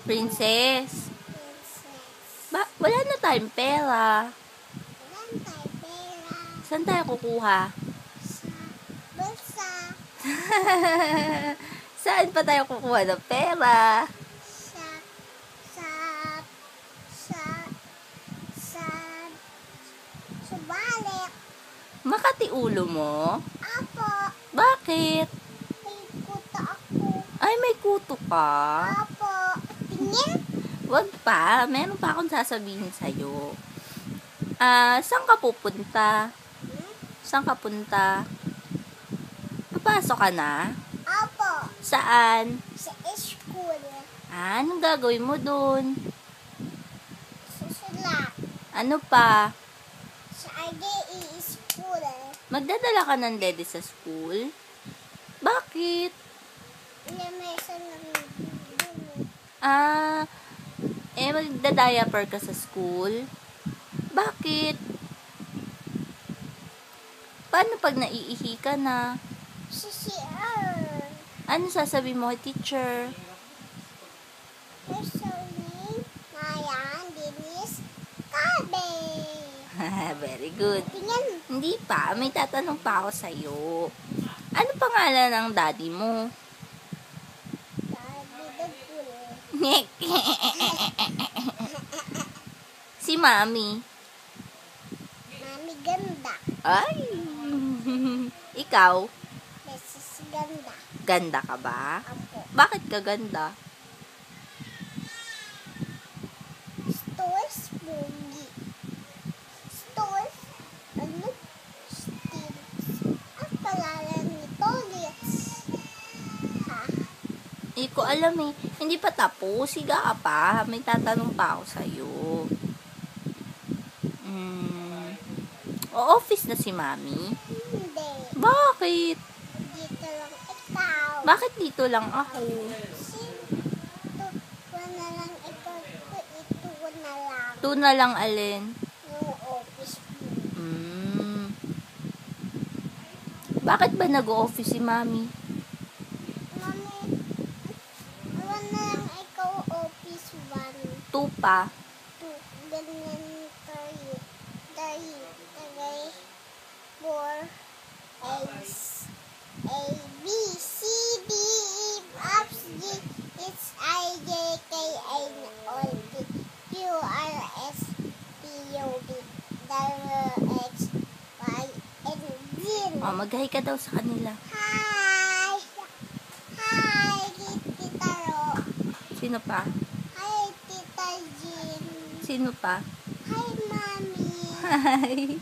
Princess. Princess. Wala na tayong pera. Wala tayong pera. Saan tayo kukuha? Sa bulsa. Saan pa tayo kukuha ng pera? Sa balik. Makati ulo mo? Apo. Bakit? May kuto ako. Ay, may kuto ka? Apo. Tingin? Wag pa. Meron pa akong sasabihin sa'yo. Saan ka pupunta? Saan ka punta? Papasok ka na? Apo. Saan? Sa school. Anong gagawin mo dun? Susulat. Ano pa? Sa RDE school. Magdadala ka ng dede sa school? Bakit? Namesa lang dun. Magdadiaper ka sa school? Bakit? Paano pag naiihi ka na? CCR. Ano sasabihin mo kay teacher? Personally, Mayan, Dennis, Kabe. Very good. Tingnan. Hindi pa. May tatanong pa ako sa'yo. Ano pangalan ng daddy mo? Si Mami. Mami ganda. Ay! Ikaw? Mrs. ganda. Ganda ka ba? Apo. Bakit ka ganda? Stores, Bungi. Stores, ano? Steels. Ang pangalan nito, Litz. Ha? Hindi ko alam eh. Hindi pa tapos. Siga ka pa. May tatanong pa ako sa'yo. O-office na si Mami? Hindi. Bakit? Dito lang ikaw. Bakit dito lang ako? Ito na lang ikaw. Ito na lang. Ito na lang alin? Yung office mo. Bakit ba nag-o-office si Mami? Mami, iwan na lang ikaw office 1. 2 pa. 2. Ganyan tayo. Tagay 4 eggs. A, B, C, D, E, F, G, H, I, J, K, L, M, N, P, Q, R, S, T, U, V, W, X, Y, and Z. Mag-hi ka daw sa kanila. Hi! Hi, Tita Ro. Sino pa? Hi, Tita Jean. Sino pa? Hi, Mommy. Hi!